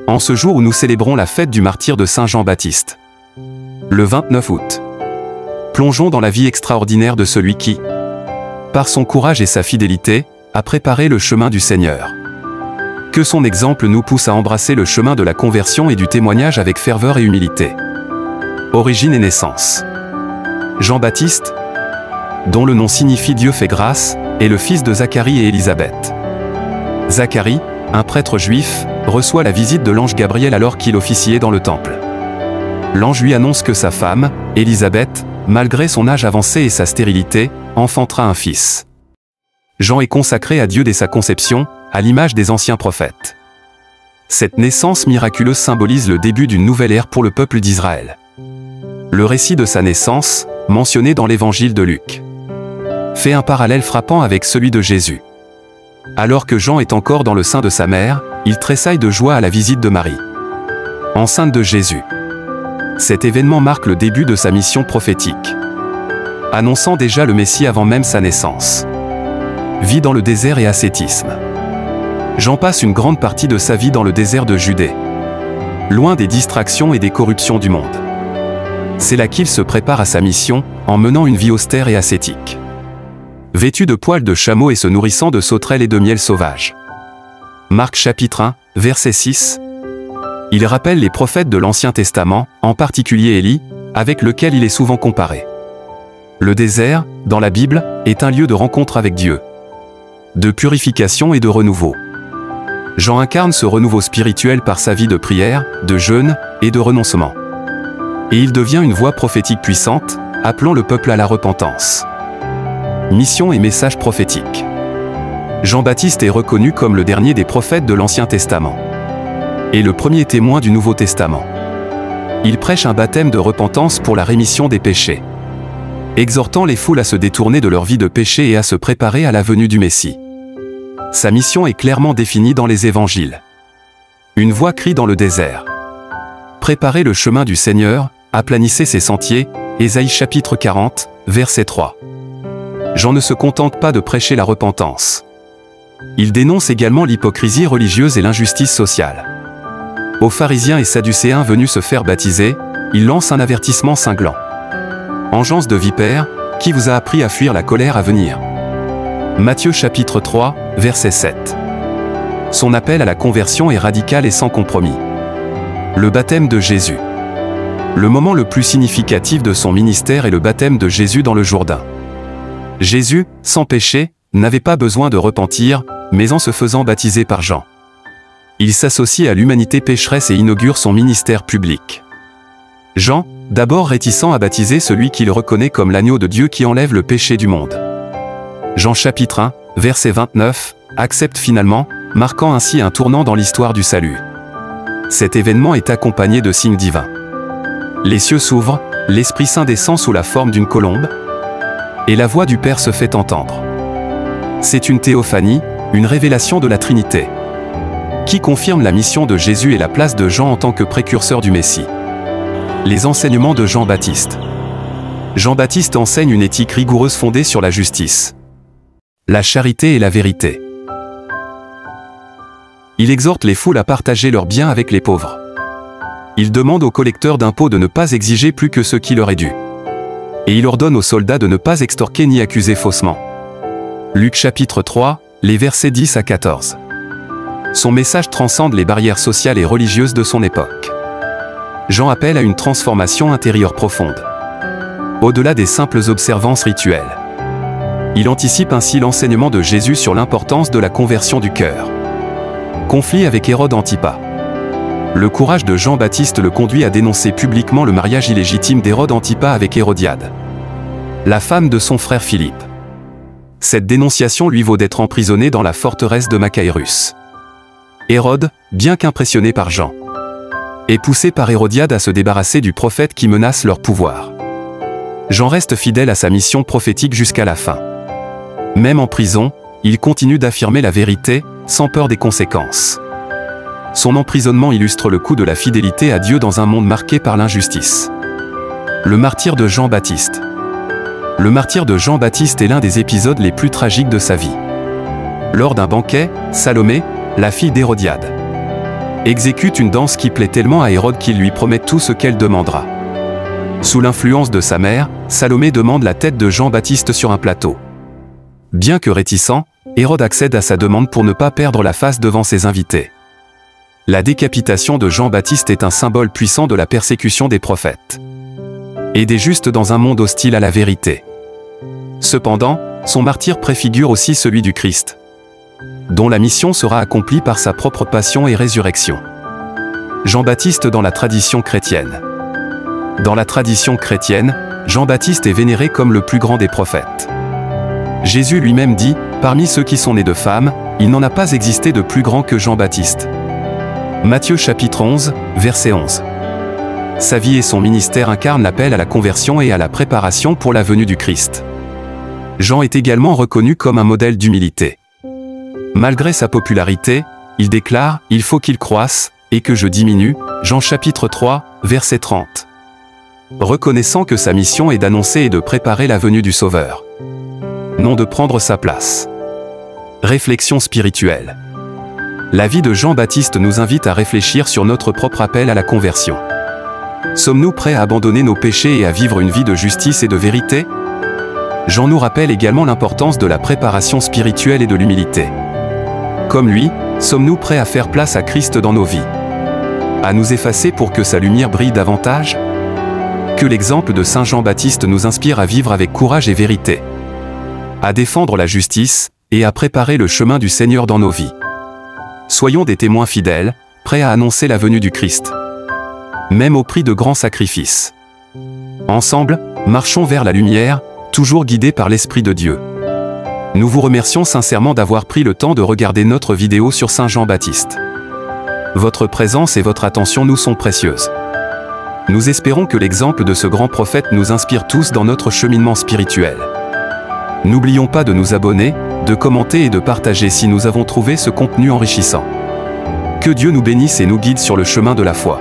En ce jour où nous célébrons la fête du martyre de Saint Jean-Baptiste, le 29 août, plongeons dans la vie extraordinaire de celui qui, par son courage et sa fidélité, a préparé le chemin du Seigneur. Que son exemple nous pousse à embrasser le chemin de la conversion et du témoignage avec ferveur et humilité. Origine et naissance. Jean-Baptiste, dont le nom signifie Dieu fait grâce, est le fils de Zacharie et Élisabeth. Zacharie, un prêtre juif, reçoit la visite de l'ange Gabriel alors qu'il officiait dans le temple. L'ange lui annonce que sa femme, Élisabeth, malgré son âge avancé et sa stérilité, enfantera un fils. Jean est consacré à Dieu dès sa conception, à l'image des anciens prophètes. Cette naissance miraculeuse symbolise le début d'une nouvelle ère pour le peuple d'Israël. Le récit de sa naissance, mentionné dans l'évangile de Luc, fait un parallèle frappant avec celui de Jésus. Alors que Jean est encore dans le sein de sa mère, il tressaille de joie à la visite de Marie, enceinte de Jésus. Cet événement marque le début de sa mission prophétique, annonçant déjà le Messie avant même sa naissance. Vie dans le désert et ascétisme. Jean passe une grande partie de sa vie dans le désert de Judée, loin des distractions et des corruptions du monde. C'est là qu'il se prépare à sa mission, en menant une vie austère et ascétique. Vêtu de poils de chameau et se nourrissant de sauterelles et de miel sauvage. Marc chapitre 1, verset 6. Il rappelle les prophètes de l'Ancien Testament, en particulier Élie, avec lequel il est souvent comparé. Le désert, dans la Bible, est un lieu de rencontre avec Dieu, de purification et de renouveau. Jean incarne ce renouveau spirituel par sa vie de prière, de jeûne et de renoncement. Et il devient une voix prophétique puissante, appelant le peuple à la repentance. Mission et message prophétique. Jean-Baptiste est reconnu comme le dernier des prophètes de l'Ancien Testament et le premier témoin du Nouveau Testament. Il prêche un baptême de repentance pour la rémission des péchés, exhortant les foules à se détourner de leur vie de péché et à se préparer à la venue du Messie. Sa mission est clairement définie dans les évangiles. Une voix crie dans le désert. Préparez le chemin du Seigneur, aplanissez ses sentiers, Ésaïe chapitre 40, verset 3. Jean ne se contente pas de prêcher la repentance. Il dénonce également l'hypocrisie religieuse et l'injustice sociale. Aux pharisiens et sadducéens venus se faire baptiser, il lance un avertissement cinglant. Engeance de vipère, qui vous a appris à fuir la colère à venir? Matthieu chapitre 3, verset 7. Son appel à la conversion est radical et sans compromis. Le baptême de Jésus. Le moment le plus significatif de son ministère est le baptême de Jésus dans le Jourdain. Jésus, sans péché, n'avait pas besoin de repentir, mais en se faisant baptiser par Jean, il s'associe à l'humanité pécheresse et inaugure son ministère public. Jean, d'abord réticent à baptiser celui qu'il reconnaît comme l'agneau de Dieu qui enlève le péché du monde. Jean chapitre 1, verset 29, accepte finalement, marquant ainsi un tournant dans l'histoire du salut. Cet événement est accompagné de signes divins. Les cieux s'ouvrent, l'Esprit Saint descend sous la forme d'une colombe, et la voix du Père se fait entendre. C'est une théophanie, une révélation de la Trinité, qui confirme la mission de Jésus et la place de Jean en tant que précurseur du Messie. Les enseignements de Jean-Baptiste. Jean-Baptiste enseigne une éthique rigoureuse fondée sur la justice, la charité et la vérité. Il exhorte les foules à partager leurs biens avec les pauvres. Il demande aux collecteurs d'impôts de ne pas exiger plus que ce qui leur est dû. Et il ordonne aux soldats de ne pas extorquer ni accuser faussement. Luc chapitre 3, les versets 10 à 14. Son message transcende les barrières sociales et religieuses de son époque. Jean appelle à une transformation intérieure profonde, au-delà des simples observances rituelles. Il anticipe ainsi l'enseignement de Jésus sur l'importance de la conversion du cœur. Conflit avec Hérode Antipas. Le courage de Jean-Baptiste le conduit à dénoncer publiquement le mariage illégitime d'Hérode Antipas avec Hérodiade, la femme de son frère Philippe. Cette dénonciation lui vaut d'être emprisonné dans la forteresse de Machaérus. Hérode, bien qu'impressionné par Jean, est poussé par Hérodiade à se débarrasser du prophète qui menace leur pouvoir. Jean reste fidèle à sa mission prophétique jusqu'à la fin. Même en prison, il continue d'affirmer la vérité, sans peur des conséquences. Son emprisonnement illustre le coût de la fidélité à Dieu dans un monde marqué par l'injustice. Le martyre de Jean-Baptiste. Le martyre de Jean-Baptiste est l'un des épisodes les plus tragiques de sa vie. Lors d'un banquet, Salomé, la fille d'Hérodiade, exécute une danse qui plaît tellement à Hérode qu'il lui promet tout ce qu'elle demandera. Sous l'influence de sa mère, Salomé demande la tête de Jean-Baptiste sur un plateau. Bien que réticent, Hérode accède à sa demande pour ne pas perdre la face devant ses invités. La décapitation de Jean-Baptiste est un symbole puissant de la persécution des prophètes et des justes dans un monde hostile à la vérité. Cependant, son martyre préfigure aussi celui du Christ, dont la mission sera accomplie par sa propre passion et résurrection. Jean-Baptiste dans la tradition chrétienne. Dans la tradition chrétienne, Jean-Baptiste est vénéré comme le plus grand des prophètes. Jésus lui-même dit, parmi ceux qui sont nés de femmes, il n'en a pas existé de plus grand que Jean-Baptiste. Matthieu chapitre 11, verset 11. Sa vie et son ministère incarnent l'appel à la conversion et à la préparation pour la venue du Christ. Jean est également reconnu comme un modèle d'humilité. Malgré sa popularité, il déclare « Il faut qu'il croisse, et que je diminue » Jean chapitre 3, verset 30. Reconnaissant que sa mission est d'annoncer et de préparer la venue du Sauveur, non de prendre sa place. Réflexion spirituelle. La vie de Jean-Baptiste nous invite à réfléchir sur notre propre appel à la conversion. Sommes-nous prêts à abandonner nos péchés et à vivre une vie de justice et de vérité? Jean nous rappelle également l'importance de la préparation spirituelle et de l'humilité. Comme lui, sommes-nous prêts à faire place à Christ dans nos vies? À nous effacer pour que sa lumière brille davantage? Que l'exemple de Saint Jean-Baptiste nous inspire à vivre avec courage et vérité, à défendre la justice, et à préparer le chemin du Seigneur dans nos vies. Soyons des témoins fidèles, prêts à annoncer la venue du Christ, même au prix de grands sacrifices. Ensemble, marchons vers la lumière, toujours guidés par l'Esprit de Dieu. Nous vous remercions sincèrement d'avoir pris le temps de regarder notre vidéo sur Saint Jean-Baptiste. Votre présence et votre attention nous sont précieuses. Nous espérons que l'exemple de ce grand prophète nous inspire tous dans notre cheminement spirituel. N'oublions pas de nous abonner, de commenter et de partager si nous avons trouvé ce contenu enrichissant. Que Dieu nous bénisse et nous guide sur le chemin de la foi.